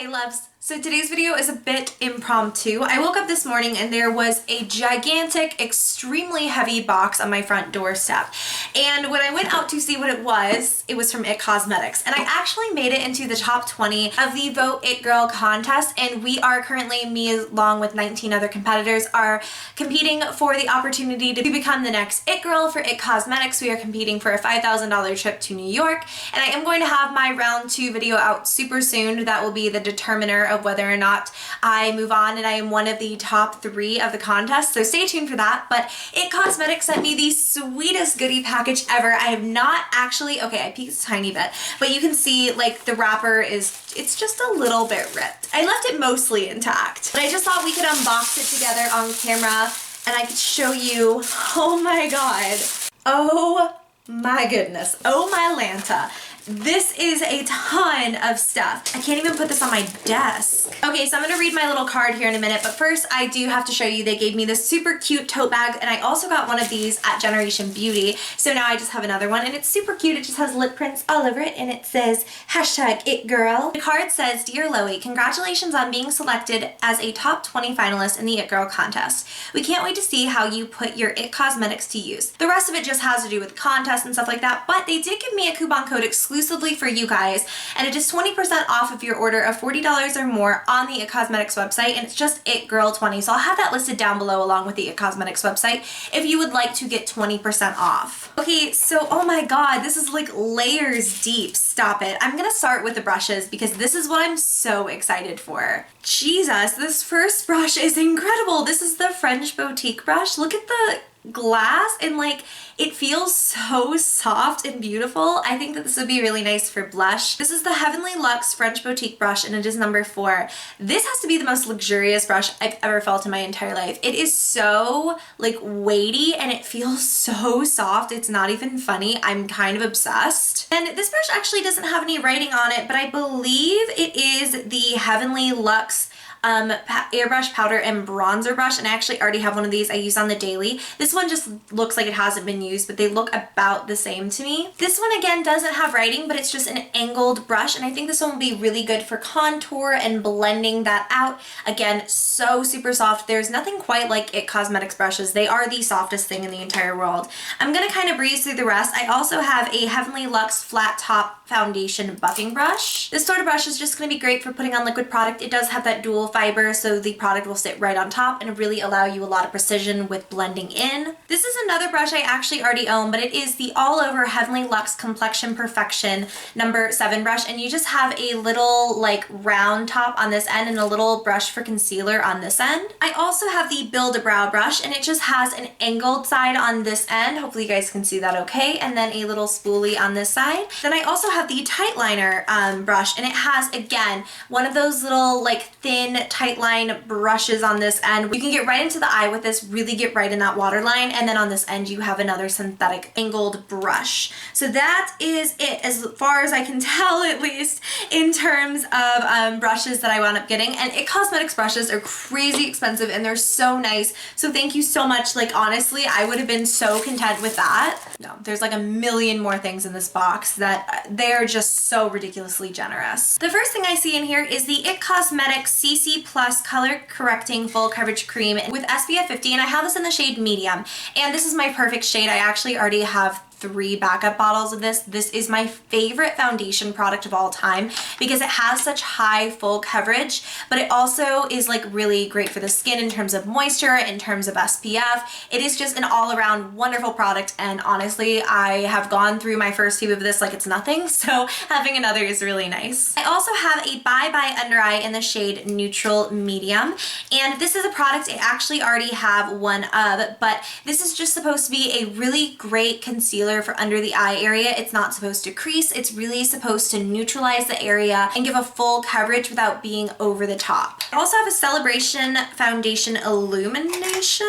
Hey loves, so today's video is a bit impromptu. I woke up this morning and there was a gigantic, extremely heavy box on my front doorstep. And when I went out to see what it was from It Cosmetics. And I actually made it into the top 20 of the Vote It Girl contest. And we are currently, me along with 19 other competitors, are competing for the opportunity to become the next It Girl for It Cosmetics. We are competing for a $5,000 trip to New York. And I am going to have my round 2 video out super soon. That will be the determiner of whether or not I move on and I am one of the top 3 of the contest, so stay tuned for that. But It Cosmetics sent me the sweetest goodie package ever. I have not actually, okay, I peeked a tiny bit, but you can see like the wrapper it's just a little bit ripped. I left it mostly intact, but I just thought we could unbox it together on camera and I could show you, oh my god, oh my goodness, oh my Lanta. This is a ton of stuff. I can't even put this on my desk. Okay, so I'm gonna read my little card here in a minute, but first I do have to show you they gave me this super cute tote bag, and I also got one of these at Generation Beauty, so now I just have another one, and it's super cute. It just has lip prints all over it, and it says #ItGirl. The card says, Dear Loey, congratulations on being selected as a top 20 finalist in the It Girl contest. We can't wait to see how you put your It Cosmetics to use. The rest of it just has to do with the contest and stuff like that, but they did give me a coupon code exclusively for you guys, and it is 20% off of your order of $40 or more on the It Cosmetics website, and it's just ItGirl20. So I'll have that listed down below along with the It Cosmetics website if you would like to get 20% off. Okay, so oh my god, this is like layers deep. Stop it. I'm gonna start with the brushes because this is what I'm so excited for. Jesus, this first brush is incredible. This is the French Boutique brush. Look at the glass, and like it feels so soft and beautiful. I think that this would be really nice for blush. This is the Heavenly Luxe French Boutique brush, and it is number 4. This has to be the most luxurious brush I've ever felt in my entire life. It is so like weighty and it feels so soft. It's not even funny. I'm kind of obsessed. And this brush actually doesn't have any writing on it, but I believe it is the Heavenly Luxe airbrush powder and bronzer brush, and I actually already have one of these I use on the daily. This one just looks like it hasn't been used, but they look about the same to me. This one again doesn't have writing, but it's just an angled brush, and I think this one will be really good for contour and blending that out. Again, so super soft. There's nothing quite like It Cosmetics brushes. They are the softest thing in the entire world. I'm gonna kind of breeze through the rest. I also have a Heavenly Luxe flat top foundation buffing brush. This sort of brush is just gonna be great for putting on liquid product. It does have that dual fiber, so the product will sit right on top and really allow you a lot of precision with blending in. This is another brush I actually already own, but it is the All Over Heavenly Luxe Complexion Perfection number 7 brush, and you just have a little like round top on this end and a little brush for concealer on this end. I also have the Build a Brow brush, and it just has an angled side on this end. Hopefully you guys can see that okay, and then a little spoolie on this side. Then I also have the Tight Liner brush, and it has, again, one of those little like thin tight line brushes on this end. You can get right into the eye with this, really get right in that waterline, and then on this end you have another synthetic angled brush. So that is it as far as I can tell, at least in terms of brushes that I wound up getting. And It Cosmetics brushes are crazy expensive and they're so nice, so thank you so much. Like honestly, I would have been so content with that. No, there's like a million more things in this box that they're just so ridiculously generous. The first thing I see in here is the It Cosmetics CC Plus Color Correcting Full Coverage Cream with SPF 50, and I have this in the shade medium, and this is my perfect shade. I actually already have 3 backup bottles of this. This is my favorite foundation product of all time because it has such high full coverage, but it also is like really great for the skin in terms of moisture, in terms of SPF. It is just an all-around wonderful product, and honestly, I have gone through my first tube of this like it's nothing, so having another is really nice. I also have a Bye Bye Under Eye in the shade Neutral Medium, and this is a product I actually already have one of, but this is just supposed to be a really great concealer for under the eye area. It's not supposed to crease. It's really supposed to neutralize the area and give a full coverage without being over the top. I also have a Celebration Foundation Illumination.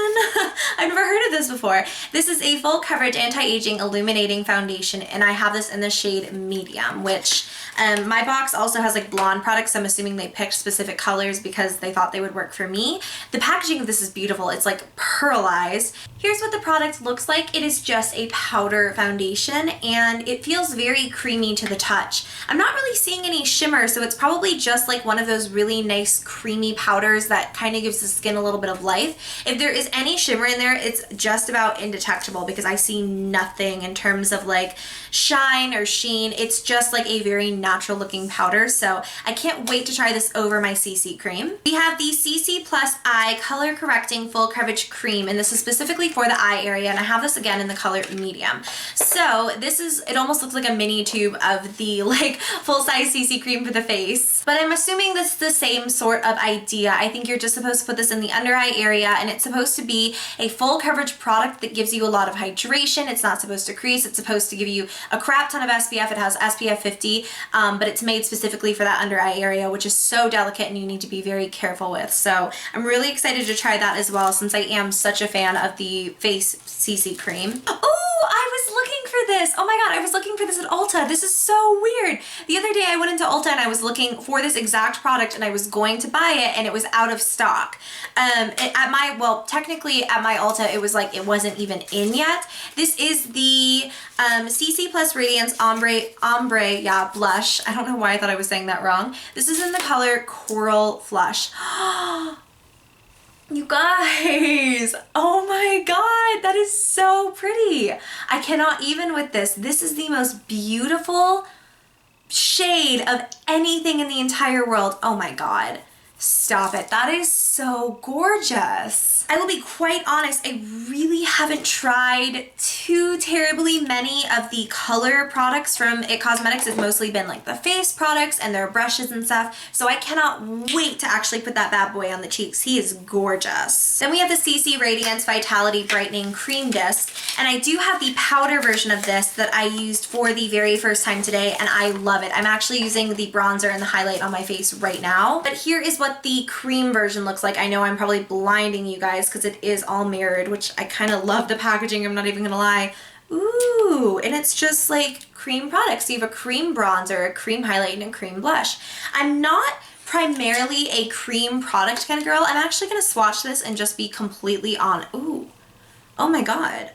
I've never heard of this before. This is a full coverage anti-aging illuminating foundation, and I have this in the shade medium, which my box also has like blonde products. I'm assuming they picked specific colors because they thought they would work for me. The packaging of this is beautiful. It's like pearlized. Here's what the product looks like. It is just a powder powder foundation, and it feels very creamy to the touch. I'm not really seeing any shimmer, so it's probably just like one of those really nice creamy powders that kind of gives the skin a little bit of life. If there is any shimmer in there, it's just about indetectable because I see nothing in terms of like shine or sheen. It's just like a very natural looking powder, so I can't wait to try this over my CC cream. We have the CC Plus Eye Color Correcting Full Coverage Cream, and this is specifically for the eye area, and I have this again in the color medium. So this is, it almost looks like a mini tube of the like full-size CC cream for the face, but I'm assuming this is the same sort of idea. I think you're just supposed to put this in the under eye area, and it's supposed to be a full coverage product that gives you a lot of hydration. It's not supposed to crease. It's supposed to give you a crap ton of SPF. It has SPF 50, but it's made specifically for that under eye area, which is so delicate and you need to be very careful with. So I'm really excited to try that as well, since I am such a fan of the face CC cream. Oh, I was looking for this. Oh my God, I was looking for this at Ulta. This is so weird. The other day I went into Ulta and I was looking for this exact product and I was going to buy it and it was out of stock. Technically at my Ulta, it was like, it wasn't even in yet. This is the CC Plus Radiance Ombre, yeah, blush. I don't know why I thought I was saying that wrong. This is in the color Coral Flush. You guys, oh my God, that is so pretty. I cannot even with this. This is the most beautiful shade of anything in the entire world. Oh my God, stop it. That is so gorgeous. I will be quite honest, I really haven't tried too terribly many of the color products from IT Cosmetics. It's mostly been like the face products and their brushes and stuff, so I cannot wait to actually put that bad boy on the cheeks. He is gorgeous. Then we have the CC Radiance Vitality Brightening Cream Disc, and I do have the powder version of this that I used for the very first time today, and I love it. I'm actually using the bronzer and the highlight on my face right now, but here is what the cream version looks like. I know I'm probably blinding you guys because it is all mirrored, which I kind of love the packaging, I'm not even gonna lie. Ooh, and it's just like cream products. So you have a cream bronzer, a cream highlight, and a cream blush. I'm not primarily a cream product kind of girl. I'm actually gonna swatch this and just be completely on. Ooh, oh my God.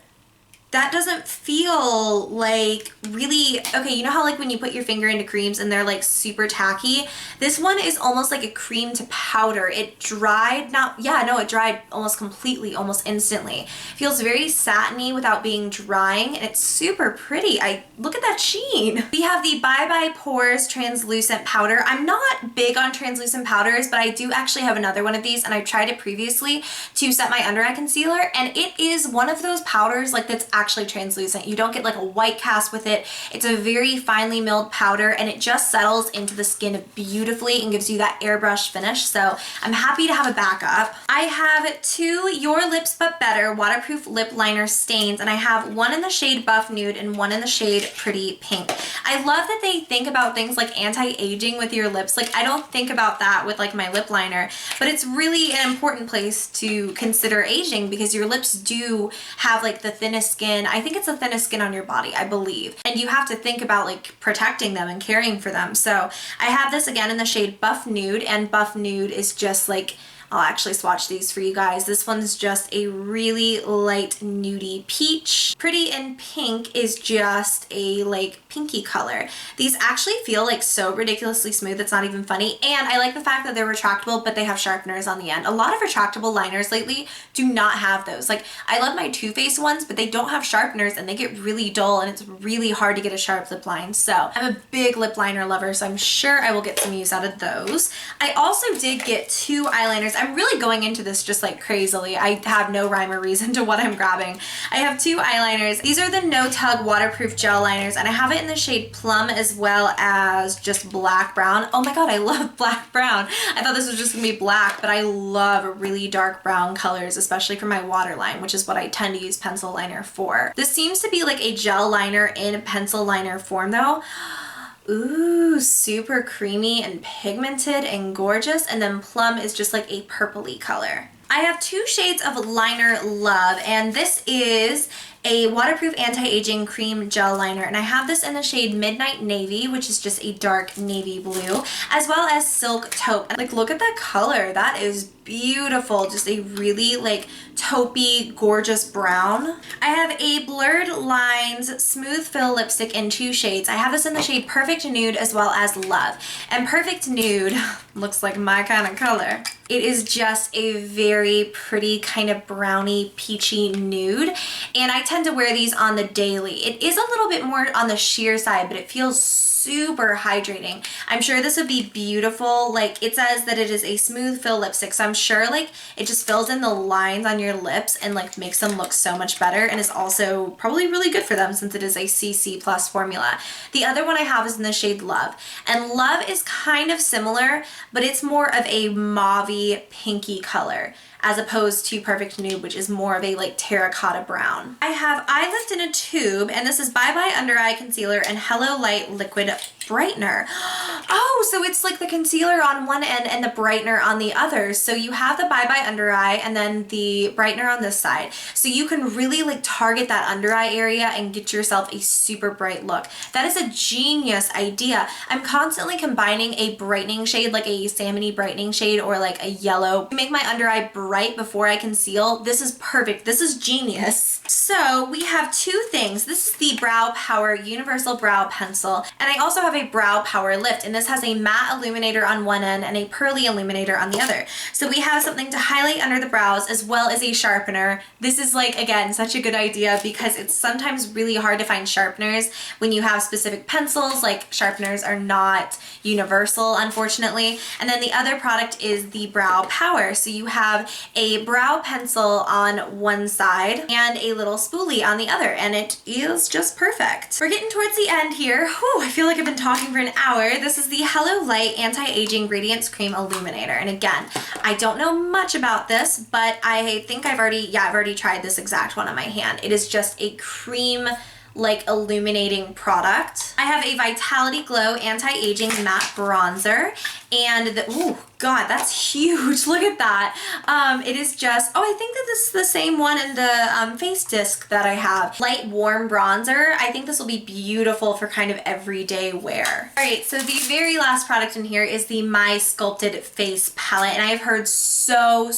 That doesn't feel like really, okay, you know how like when you put your finger into creams and they're like super tacky? This one is almost like a cream to powder. It dried, it dried almost completely, almost instantly. It feels very satiny without being drying, and it's super pretty. Look at that sheen. We have the Bye Bye Pores Translucent Powder. I'm not big on translucent powders, but I do actually have another one of these, and I tried it previously to set my under eye concealer, and it is one of those powders like that's actually translucent. You don't get like a white cast with it. It's a very finely milled powder, and it just settles into the skin beautifully and gives you that airbrush finish. So I'm happy to have a backup. I have two Your Lips But Better waterproof lip liner stains, and I have one in the shade Buff Nude and one in the shade Pretty Pink. I love that they think about things like anti-aging with your lips. Like, I don't think about that with like my lip liner, but it's really an important place to consider aging because your lips do have like the thinnest skin. I think it's the thinnest skin on your body, I believe. And you have to think about like protecting them and caring for them. So I have this again in the shade Buff Nude, and Buff Nude is just like, I'll actually swatch these for you guys. This one's just a really light nudie peach. Pretty in Pink is just a like pinky color. These actually feel like so ridiculously smooth, it's not even funny. And I like the fact that they're retractable, but they have sharpeners on the end. A lot of retractable liners lately do not have those. Like, I love my Too Faced ones, but they don't have sharpeners and they get really dull, and it's really hard to get a sharp lip line. So I'm a big lip liner lover, so I'm sure I will get some use out of those. I also did get two eyeliners. I'm really going into this just like crazily. I have no rhyme or reason to what I'm grabbing. I have two eyeliners. These are the No Tug waterproof gel liners, and I have it in the shade Plum as well as just black brown. Oh my God, I love black brown. I thought this was just gonna be black, but I love really dark brown colors, especially for my waterline, which is what I tend to use pencil liner for. This seems to be like a gel liner in pencil liner form though. Ooh, super creamy and pigmented and gorgeous. And then Plum is just like a purpley color. I have two shades of Liner Love, and this is a waterproof anti-aging cream gel liner, and I have this in the shade Midnight Navy, which is just a dark navy blue, as well as Silk Taupe. And like, look at that color. That is beautiful. Just a really like taupey, gorgeous brown. I have a Blurred Lines Smooth Fill lipstick in 2 shades. I have this in the shade Perfect Nude as well as Love. And Perfect Nude looks like my kind of color. It is just a very pretty kind of browny, peachy nude. And I tend to wear these on the daily. It is a little bit more on the sheer side, but it feels super hydrating. I'm sure this would be beautiful. Like, it says that it is a smooth fill lipstick, so I'm sure like it just fills in the lines on your lips and like makes them look so much better, and is also probably really good for them since it is a CC plus formula. The other one I have is in the shade Love, and Love is kind of similar, but it's more of a mauvey pinky color as opposed to Perfect Nude, which is more of a like terracotta brown. I have Eye Lift in a Tube, and this is Bye Bye Under Eye Concealer and Hello Light Liquid Brightener. Oh, so it's like the concealer on one end and the brightener on the other. So you have the Bye Bye Under Eye and then the brightener on this side. So you can really like target that under eye area and get yourself a super bright look. That is a genius idea. I'm constantly combining a brightening shade, like a salmony brightening shade or like a yellow, to make my under eye bright before I conceal. This is perfect. This is genius. So we have 2 things. This is the Brow Power Universal Brow Pencil, and I also have a Brow Power Lift, and this has a matte illuminator on one end and a pearly illuminator on the other. So we have something to highlight under the brows as well as a sharpener. This is like, again, such a good idea because it's sometimes really hard to find sharpeners when you have specific pencils. Like, sharpeners are not universal, unfortunately. And then the other product is the Brow Power. So you have a brow pencil on one side and a little spoolie on the other, and it is just perfect. We're getting towards the end here. Whew, I feel like I've been talking for an hour. This is the Hello Light Anti-Aging Radiance Cream Illuminator, and again, I don't know much about this, but I think I've already tried this exact one on my hand. It is just a cream like illuminating product. I have a Vitality Glow Anti-Aging Matte Bronzer, and ooh, God, that's huge. Look at that. It is just, oh, I think that this is the same one in the face disc that I have. Light Warm Bronzer. I think this will be beautiful for kind of everyday wear. All right, so the very last product in here is the My Sculpted Face Palette, and I've heard so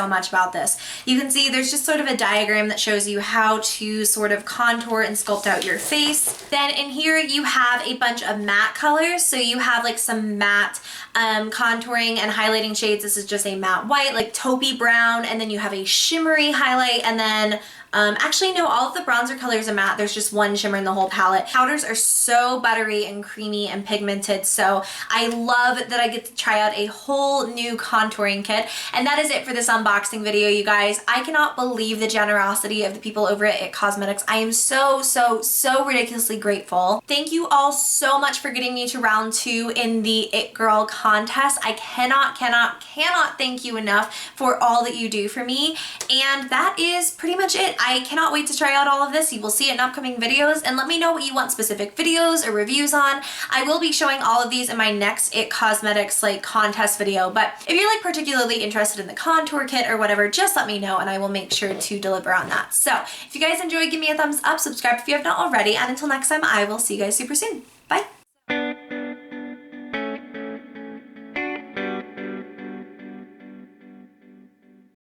much about this. You can see there's just sort of a diagram that shows you how to sort of contour and sculpt out your face. Then in here you have a bunch of matte colors. So you have like some matte contouring and highlighting shades. This is just a matte white, like taupey brown, and then you have a shimmery highlight, and then actually no, all of the bronzer colors are matte. There's just one shimmer in the whole palette. Powders are so buttery and creamy and pigmented, so I love that I get to try out a whole new contouring kit. And that is it for this unboxing video, you guys. I cannot believe the generosity of the people over at IT Cosmetics. I am so ridiculously grateful. Thank you all so much for getting me to round 2 in the It Girl contest. I cannot thank you enough for all that you do for me. And that is pretty much it. I cannot wait to try out all of this. You will see it in upcoming videos, and let me know what you want specific videos or reviews on. I will be showing all of these in my next IT Cosmetics like contest video, but if you're like particularly interested in the contour kit or whatever, just let me know and I will make sure to deliver on that. So if you guys enjoyed, give me a thumbs up, subscribe if you have not already, and until next time, I will see you guys super soon.